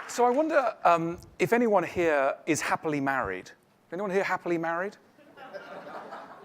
So I wonder if anyone here is happily married. Anyone here happily married?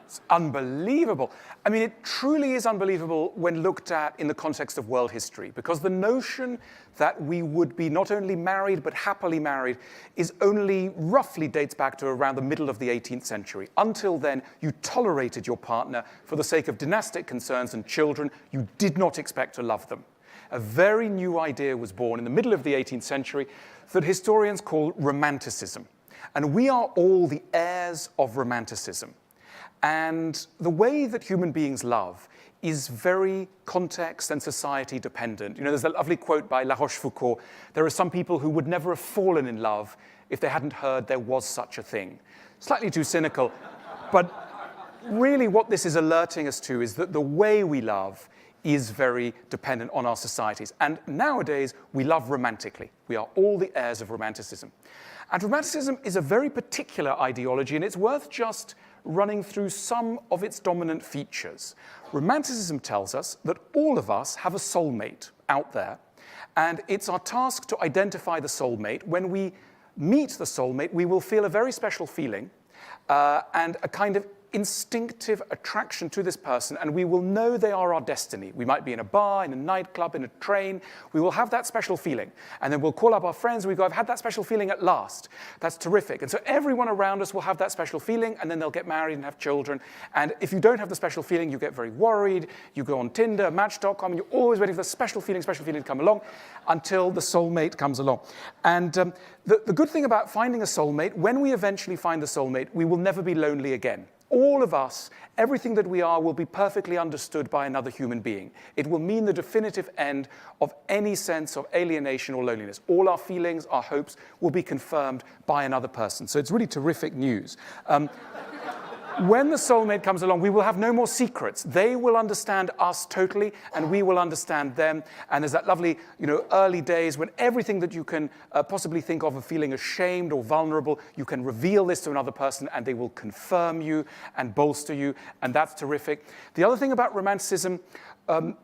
It's unbelievable. I mean, it truly is unbelievable when looked at in the context of world history, because the notion that we would be not only married but happily married is only roughly dates back to around the middle of the 18th century. Until then, you tolerated your partner for the sake of dynastic concerns and children. You did not expect to love them. A very new idea was born in the middle of the 18th century that historians call Romanticism. And we are all the heirs of Romanticism. And the way that human beings love is very context and society dependent. You know, there's a lovely quote by La Rochefoucauld: there are some people who would never have fallen in love if they hadn't heard there was such a thing. Slightly too cynical, but really what this is alerting us to is that the way we love is very dependent on our societies. And nowadays, we love romantically. We are all the heirs of Romanticism. And Romanticism is a very particular ideology, and it's worth just running through some of its dominant features. Romanticism tells us that all of us have a soulmate out there, and it's our task to identify the soulmate. When we meet the soulmate, we will feel a very special feeling and a kind of instinctive attraction to this person, and we will know they are our destiny. We might be in a bar, in a nightclub, in a train. We will have that special feeling. And then we'll call up our friends, and we go, I've had that special feeling at last. That's terrific. And so everyone around us will have that special feeling, and then they'll get married and have children. And if you don't have the special feeling, you get very worried. You go on Tinder, Match.com, and you're always waiting for the special feeling to come along until the soulmate comes along. And the good thing about finding a soulmate, when we eventually find the soulmate, we will never be lonely again. All of us, everything that we are, will be perfectly understood by another human being. It will mean the definitive end of any sense of alienation or loneliness. All our feelings, our hopes, will be confirmed by another person. So it's really terrific news. When the soulmate comes along, we will have no more secrets. They will understand us totally, and we will understand them. And there's that lovely, early days when everything that you can possibly think of feeling ashamed or vulnerable, you can reveal this to another person, and they will confirm you and bolster you, and that's terrific. The other thing about Romanticism,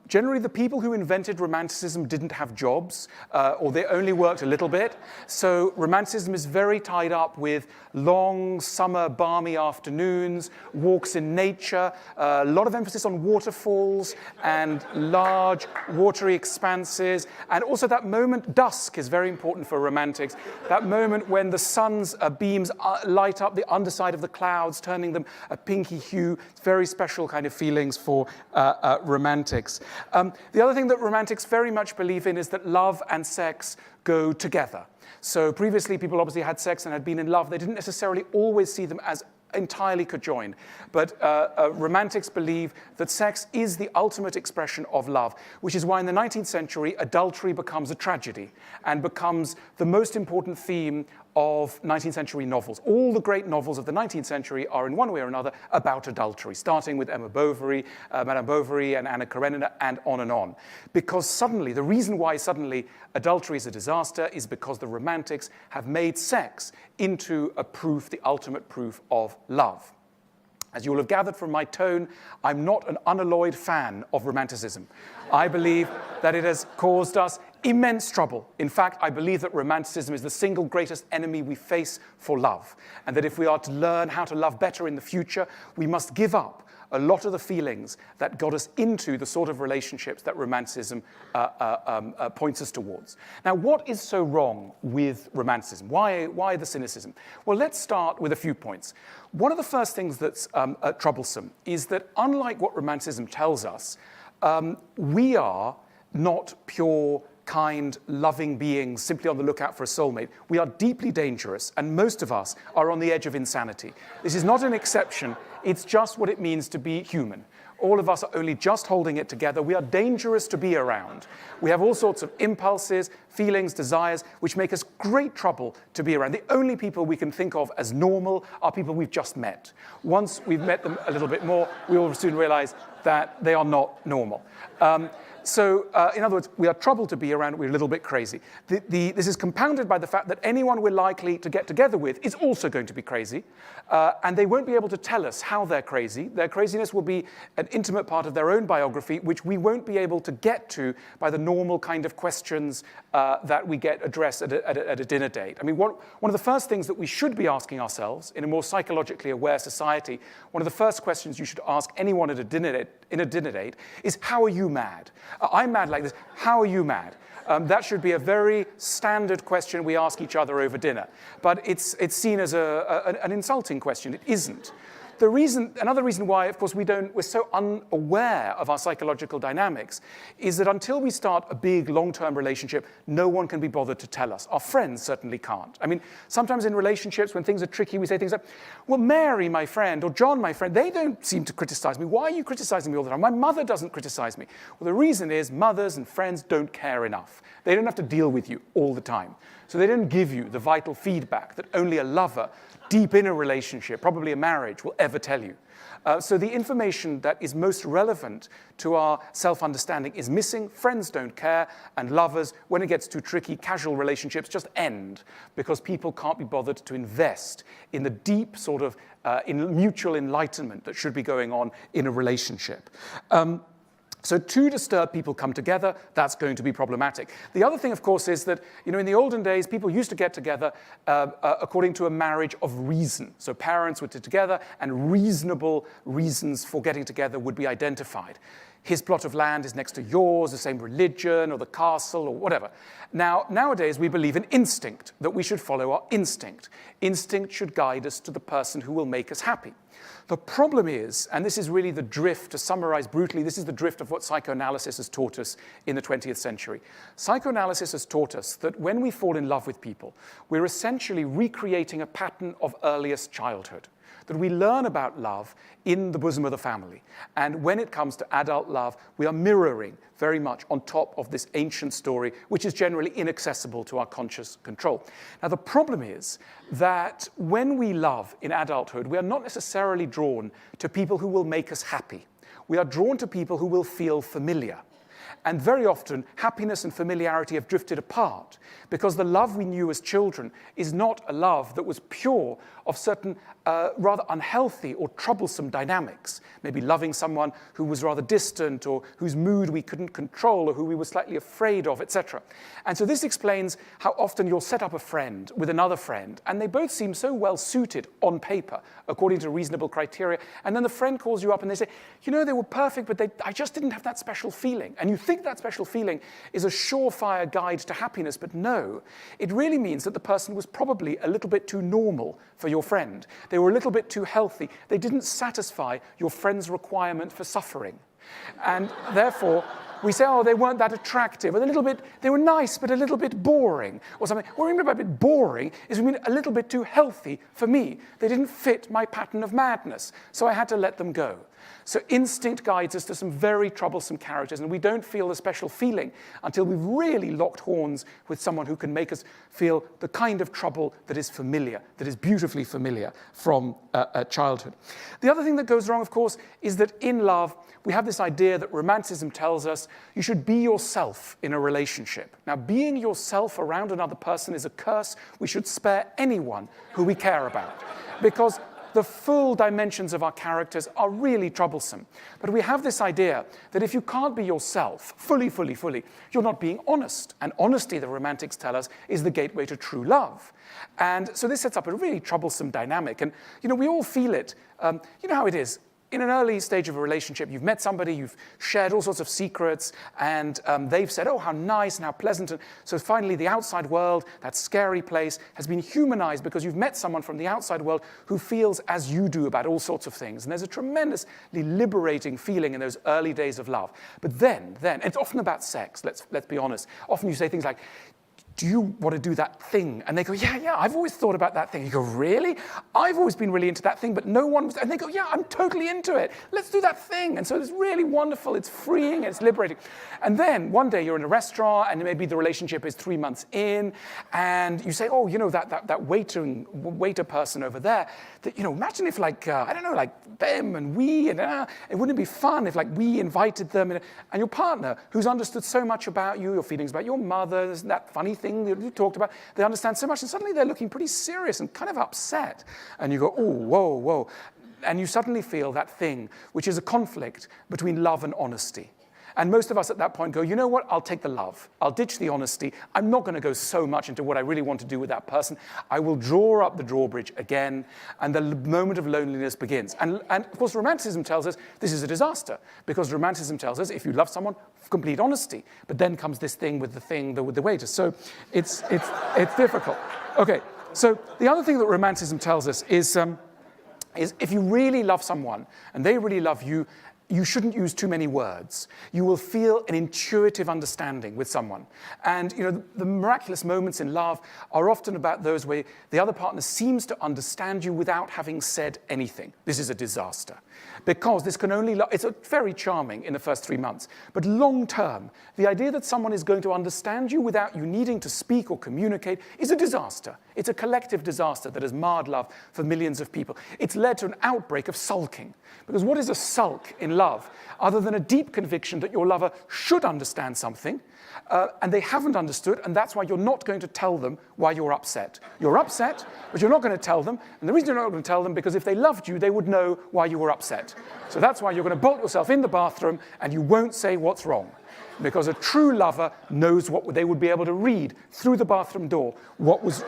generally, the people who invented Romanticism didn't have jobs, or they only worked a little bit. So Romanticism is very tied up with long summer balmy afternoons, walks in nature, a lot of emphasis on waterfalls and large watery expanses. And also that moment, dusk, is very important for romantics. That moment when the sun's beams light up the underside of the clouds, turning them a pinky hue. It's very special kind of feelings for romantics. The other thing that romantics very much believe in is that love and sex go together. So previously, people obviously had sex and had been in love. They didn't necessarily always see them as entirely conjoined. But romantics believe that sex is the ultimate expression of love, which is why in the 19th century, adultery becomes a tragedy and becomes the most important theme of 19th century novels. All the great novels of the 19th century are in one way or another about adultery, starting with Madame Bovary and Anna Karenina, and on. Because suddenly, the reason why suddenly adultery is a disaster is because the romantics have made sex into a proof, the ultimate proof of love. As you will have gathered from my tone, I'm not an unalloyed fan of Romanticism. I believe that it has caused us immense trouble. In fact, I believe that Romanticism is the single greatest enemy we face for love, and that if we are to learn how to love better in the future, we must give up a lot of the feelings that got us into the sort of relationships that Romanticism points us towards. Now, what is so wrong with Romanticism? Why the cynicism? Well, let's start with a few points. One of the first things that's troublesome is that unlike what Romanticism tells us, we are not pure, kind, loving beings simply on the lookout for a soulmate. We are deeply dangerous, and most of us are on the edge of insanity. This is not an exception. It's just what it means to be human. All of us are only just holding it together. We are dangerous to be around. We have all sorts of impulses, feelings, desires, which make us great trouble to be around. The only people we can think of as normal are people we've just met. Once we've met them a little bit more, we will soon realize that they are not normal. In other words, we are troubled to be around, we're a little bit crazy. This is compounded by the fact that anyone we're likely to get together with is also going to be crazy, and they won't be able to tell us how they're crazy. Their craziness will be an intimate part of their own biography, which we won't be able to get to by the normal kind of questions that we get addressed at a dinner date. I mean, one of the first things that we should be asking ourselves in a more psychologically aware society, one of the first questions you should ask anyone at a dinner date is, how are you mad? I'm mad like this. How are you mad? That should be a very standard question we ask each other over dinner. But it's seen as an insulting question. It isn't. Another reason why, of course, we're so unaware of our psychological dynamics is that until we start a big, long-term relationship, no one can be bothered to tell us. Our friends certainly can't. I mean, sometimes in relationships, when things are tricky, we say things like, well, Mary, my friend, or John, my friend, they don't seem to criticize me. Why are you criticizing me all the time? My mother doesn't criticize me. Well, the reason is mothers and friends don't care enough. They don't have to deal with you all the time. So they don't give you the vital feedback that only a lover deep in a relationship, probably a marriage, will ever tell you. So the information that is most relevant to our self-understanding is missing. Friends don't care, and lovers, when it gets too tricky, casual relationships just end because people can't be bothered to invest in the deep sort of in mutual enlightenment that should be going on in a relationship. So two disturbed people come together, that's going to be problematic. The other thing, of course, is that, in the olden days, people used to get together according to a marriage of reason. So parents would get together, and reasonable reasons for getting together would be identified. His plot of land is next to yours, the same religion, or the castle, or whatever. Now, nowadays, we believe in instinct, that we should follow our instinct. Instinct should guide us to the person who will make us happy. The problem is, and this is really the drift, to summarize brutally, this is the drift of what psychoanalysis has taught us in the 20th century. Psychoanalysis has taught us that when we fall in love with people, we're essentially recreating a pattern of earliest childhood. That we learn about love in the bosom of the family. And when it comes to adult love, we are mirroring very much on top of this ancient story, which is generally inaccessible to our conscious control. Now, the problem is that when we love in adulthood, we are not necessarily drawn to people who will make us happy. We are drawn to people who will feel familiar. And very often, happiness and familiarity have drifted apart because the love we knew as children is not a love that was pure of certain rather unhealthy or troublesome dynamics. Maybe loving someone who was rather distant or whose mood we couldn't control or who we were slightly afraid of, etc. And so this explains how often you'll set up a friend with another friend and they both seem so well suited on paper according to reasonable criteria. And then the friend calls you up and they say, they were perfect, but I just didn't have that special feeling. And you think that special feeling is a surefire guide to happiness, but no. It really means that the person was probably a little bit too normal for your friend. They were a little bit too healthy. They didn't satisfy your friend's requirement for suffering. And therefore, we say, they weren't that attractive, or they were nice, but a little bit boring, or something. What we mean by a bit boring is we mean a little bit too healthy for me. They didn't fit my pattern of madness, so I had to let them go. So instinct guides us to some very troublesome characters, and we don't feel the special feeling until we've really locked horns with someone who can make us feel the kind of trouble that is familiar, that is beautifully familiar from childhood. The other thing that goes wrong, of course, is that in love, we have this idea that romanticism tells us you should be yourself in a relationship. Now, being yourself around another person is a curse we should spare anyone who we care about, because the full dimensions of our characters are really troublesome. But we have this idea that if you can't be yourself fully, you're not being honest. And honesty, the romantics tell us, is the gateway to true love. And so this sets up a really troublesome dynamic. And, we all feel it. You know how it is. In an early stage of a relationship, you've met somebody, you've shared all sorts of secrets, and they've said, how nice and how pleasant. And so finally, the outside world, that scary place, has been humanized because you've met someone from the outside world who feels as you do about all sorts of things. And there's a tremendously liberating feeling in those early days of love. But then, it's often about sex, let's be honest. Often you say things like, do you want to do that thing? And they go, yeah, I've always thought about that thing. You go, really? I've always been really into that thing, but no one was. And they go, yeah, I'm totally into it. Let's do that thing. And so it's really wonderful. It's freeing. It's liberating. And then one day you're in a restaurant, and maybe the relationship is 3 months in, and you say, oh, you know, that waiter person over there, that, you know, imagine if like, I don't know, like them and we, and it wouldn't be fun if like we invited them, and your partner, who's understood so much about you, your feelings about your mother, that funny thing that you talked about, they understand so much, and suddenly they're looking pretty serious and kind of upset. And you go, oh, whoa. And you suddenly feel that thing, which is a conflict between love and honesty. And most of us at that point go, you know what, I'll take the love. I'll ditch the honesty. I'm not going to go so much into what I really want to do with that person. I will draw up the drawbridge again, and the moment of loneliness begins. And of course, romanticism tells us this is a disaster, because romanticism tells us if you love someone, complete honesty. But then comes this thing with the waiter. So it's difficult. Okay, so the other thing that romanticism tells us is if you really love someone, and they really love you, you shouldn't use too many words. You will feel an intuitive understanding with someone. And you know, the miraculous moments in love are often about those where the other partner seems to understand you without having said anything. This is a disaster. Because this can only, it's very charming in the first 3 months. But long term, the idea that someone is going to understand you without you needing to speak or communicate is a disaster. It's a collective disaster that has marred love for millions of people. It's led to an outbreak of sulking. Because what is a sulk in love, other than a deep conviction that your lover should understand something, and they haven't understood, and that's why you're not going to tell them why you're upset. You're upset, but you're not going to tell them, and the reason you're not going to tell them, because if they loved you, they would know why you were upset. So that's why you're going to bolt yourself in the bathroom, and you won't say what's wrong. Because a true lover knows what they would be able to read through the bathroom door what was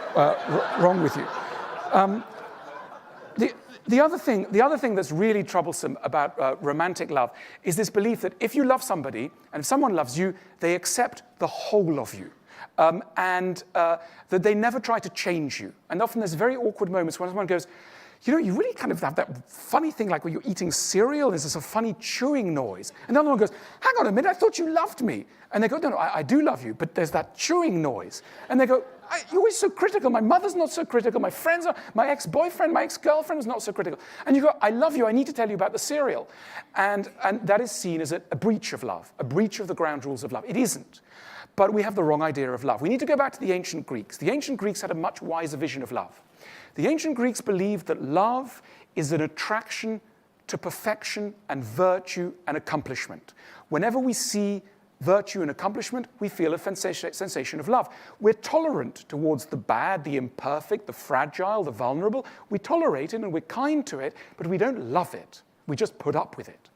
wrong with you. The other thing that's really troublesome about romantic love is this belief that if you love somebody, and if someone loves you, they accept the whole of you. And that they never try to change you. And often there's very awkward moments when someone goes, you know, you really kind of have that funny thing like when you're eating cereal, there's this a funny chewing noise. And the other one goes, hang on a minute, I thought you loved me. And they go, no, I do love you, but there's that chewing noise. And they go, you're always so critical. My mother's not so critical. My friends are, my ex-boyfriend, my ex-girlfriend is not so critical. And you go, I love you. I need to tell you about the cereal. And that is seen as a breach of love, a breach of the ground rules of love. It isn't. But we have the wrong idea of love. We need to go back to the ancient Greeks. The ancient Greeks had a much wiser vision of love. The ancient Greeks believed that love is an attraction to perfection and virtue and accomplishment. Whenever we see virtue and accomplishment, we feel a sensation of love. We're tolerant towards the bad, the imperfect, the fragile, the vulnerable. We tolerate it and we're kind to it, but we don't love it. We just put up with it.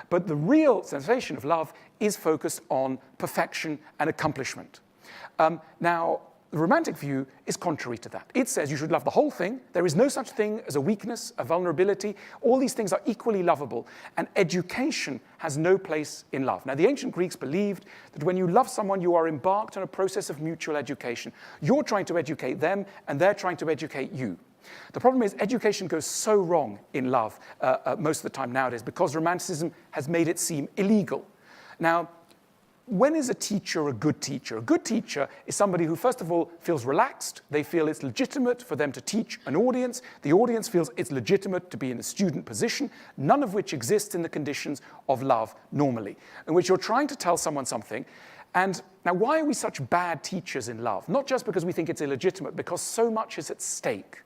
But the real sensation of love is focused on perfection and accomplishment. Now, the romantic view is contrary to that. It says you should love the whole thing. There is no such thing as a weakness, a vulnerability. All these things are equally lovable. And education has no place in love. Now, the ancient Greeks believed that when you love someone, you are embarked on a process of mutual education. You're trying to educate them, and they're trying to educate you. The problem is education goes so wrong in love most of the time nowadays because romanticism has made it seem illegal. Now, when is a teacher a good teacher? A good teacher is somebody who, first of all, feels relaxed. They feel it's legitimate for them to teach an audience. The audience feels it's legitimate to be in a student position, none of which exists in the conditions of love normally, in which you're trying to tell someone something. And now, why are we such bad teachers in love? Not just because we think it's illegitimate, because so much is at stake.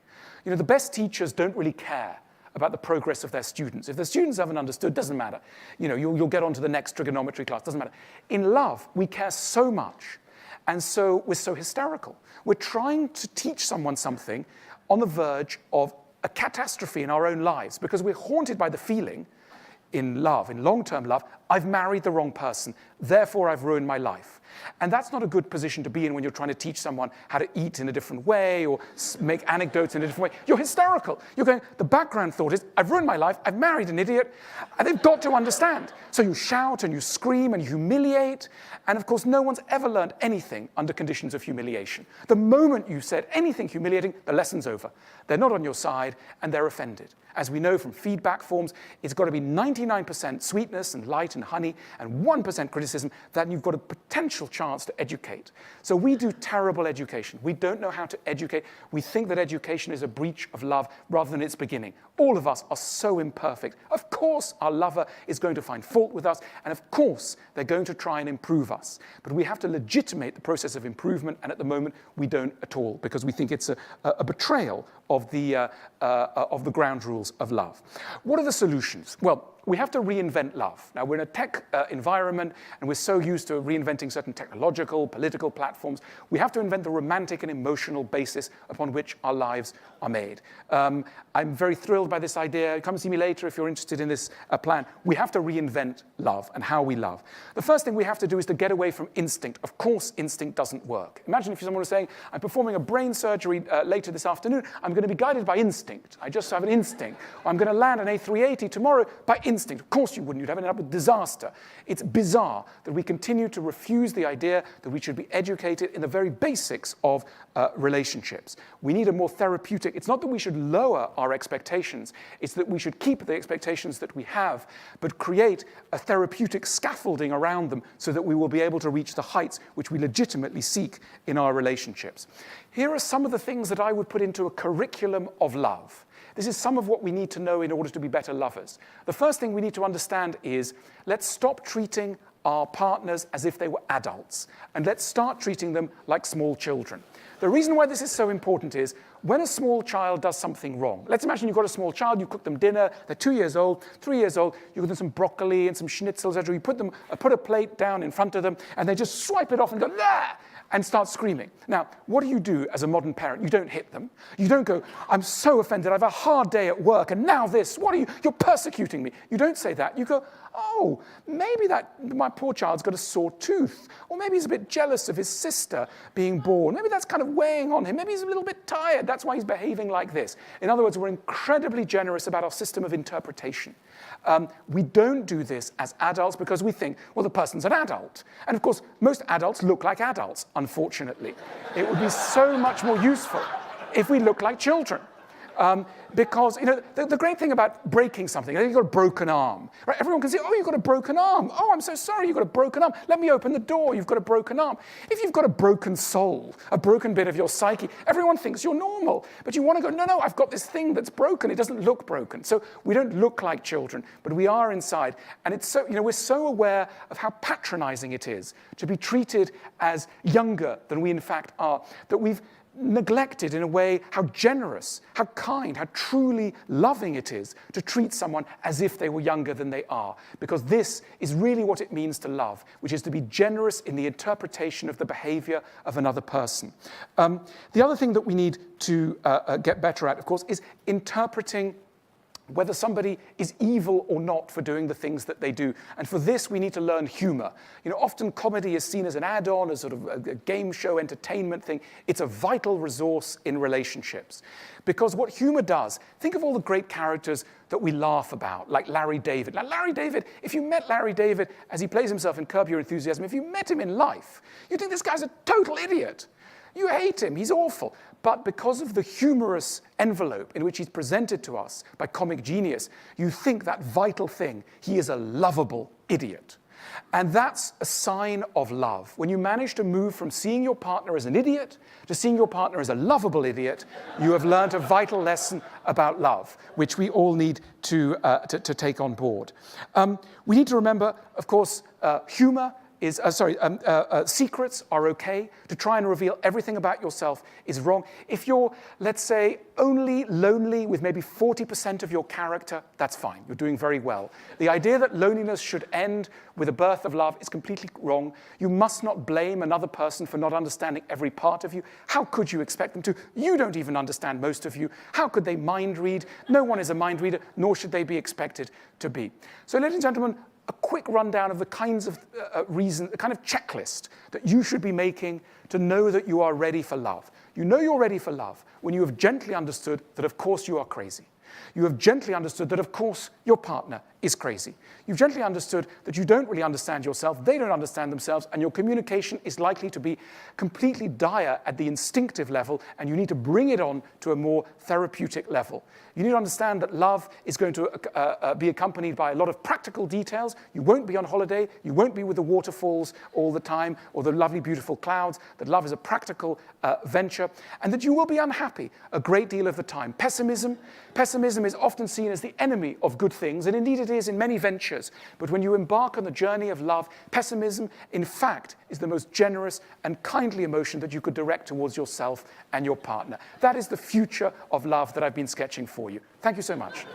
You know, the best teachers don't really care about the progress of their students. If the students haven't understood, doesn't matter. You know, you'll get on to the next trigonometry class, doesn't matter. In love, we care so much, and so we're so hysterical. We're trying to teach someone something on the verge of a catastrophe in our own lives because we're haunted by the feeling in love, in long-term love, I've married the wrong person, therefore I've ruined my life. And that's not a good position to be in when you're trying to teach someone how to eat in a different way or make anecdotes in a different way. You're hysterical. You're going, the background thought is, I've ruined my life, I've married an idiot, and they've got to understand. So you shout and you scream and you humiliate, and of course no one's ever learned anything under conditions of humiliation. The moment you said anything humiliating, the lesson's over. They're not on your side, and they're offended. As we know from feedback forms, it's got to be 99% sweetness and light and honey and 1% criticism, then you've got a potential chance to educate. So we do terrible education. We don't know how to educate. We think that education is a breach of love rather than its beginning. All of us are so imperfect. Of course, our lover is going to find fault with us, and of course, they're going to try and improve us. But we have to legitimate the process of improvement, and at the moment, we don't at all, because we think it's a betrayal of the ground rules of love. What are the solutions? Well, we have to reinvent love. Now, we're in a tech environment, and we're so used to reinventing certain technological, political platforms. We have to invent the romantic and emotional basis upon which our lives are made. I'm very thrilled by this idea. Come see me later if you're interested in this plan. We have to reinvent love and how we love. The first thing we have to do is to get away from instinct. Of course, instinct doesn't work. Imagine if someone was saying, I'm performing a brain surgery later this afternoon. I'm going to be guided by instinct. I just have an instinct. Or I'm going to land an A380 tomorrow by instinct. Of course you wouldn't. You'd have ended up with disaster. It's bizarre that we continue to refuse the idea that we should be educated in the very basics of relationships. We need a more therapeutic. It's not that we should lower our expectations. It's that we should keep the expectations that we have, but create a therapeutic scaffolding around them so that we will be able to reach the heights which we legitimately seek in our relationships. Here are some of the things that I would put into a curriculum of love. This is some of what we need to know in order to be better lovers. The first thing we need to understand is, let's stop treating our partners as if they were adults, and let's start treating them like small children. The reason why this is so important is, when a small child does something wrong, let's imagine you've got a small child, you cook them dinner, they're 2 years old, 3 years old, you give them some broccoli and some schnitzel, etc. You put a plate down in front of them, and they just swipe it off and go, "Ah!" and start screaming. Now, what do you do as a modern parent? You don't hit them. You don't go, I'm so offended, I've a hard day at work, and now this, you're persecuting me. You don't say that. You go, oh, maybe my poor child's got a sore tooth, or maybe he's a bit jealous of his sister being born. Maybe that's kind of weighing on him. Maybe he's a little bit tired. That's why he's behaving like this. In other words, we're incredibly generous about our system of interpretation. We don't do this as adults because we think, well, the person's an adult. And of course, most adults look like adults, unfortunately. It would be so much more useful if we look like children. Because, the great thing about breaking something, you've got a broken arm, right? Everyone can say, oh, you've got a broken arm. Oh, I'm so sorry, you've got a broken arm. Let me open the door, you've got a broken arm. If you've got a broken soul, a broken bit of your psyche, everyone thinks you're normal. But you want to go, no, I've got this thing that's broken. It doesn't look broken. So we don't look like children, but we are inside. And it's so, we're so aware of how patronizing it is to be treated as younger than we in fact are, that we've neglected in a way how generous, how kind, how truly loving it is to treat someone as if they were younger than they are. Because this is really what it means to love, which is to be generous in the interpretation of the behavior of another person. The other thing that we need to get better at, of course, is interpreting whether somebody is evil or not for doing the things that they do. And for this, we need to learn humor. Often comedy is seen as an add-on, as sort of a game show entertainment thing. It's a vital resource in relationships. Because what humor does, think of all the great characters that we laugh about, like Larry David. Now, Larry David, if you met Larry David as he plays himself in Curb Your Enthusiasm, if you met him in life, you'd think this guy's a total idiot. You hate him, he's awful. But because of the humorous envelope in which he's presented to us by comic genius, you think that vital thing, he is a lovable idiot. And that's a sign of love. When you manage to move from seeing your partner as an idiot to seeing your partner as a lovable idiot, you have learned a vital lesson about love, which we all need to take on board. We need to remember, of course, humor is, secrets are okay. To try and reveal everything about yourself is wrong. If you're, let's say, only lonely with maybe 40% of your character, that's fine. You're doing very well. The idea that loneliness should end with a birth of love is completely wrong. You must not blame another person for not understanding every part of you. How could you expect them to? You don't even understand most of you. How could they mind read? No one is a mind reader, nor should they be expected to be. So, ladies and gentlemen, a quick rundown of the kinds of the kind of checklist that you should be making to know that you are ready for love. You know you're ready for love when you have gently understood that, of course, you are crazy. You have gently understood that, of course, your partner is crazy. You've gently understood that you don't really understand yourself, they don't understand themselves, and your communication is likely to be completely dire at the instinctive level, and you need to bring it on to a more therapeutic level. You need to understand that love is going to be accompanied by a lot of practical details. You won't be on holiday, you won't be with the waterfalls all the time, or the lovely, beautiful clouds, that love is a practical venture, and that you will be unhappy a great deal of the time. Pessimism is often seen as the enemy of good things, and indeed it is in many ventures. But when you embark on the journey of love, pessimism, in fact, is the most generous and kindly emotion that you could direct towards yourself and your partner. That is the future of love that I've been sketching for you. Thank you so much.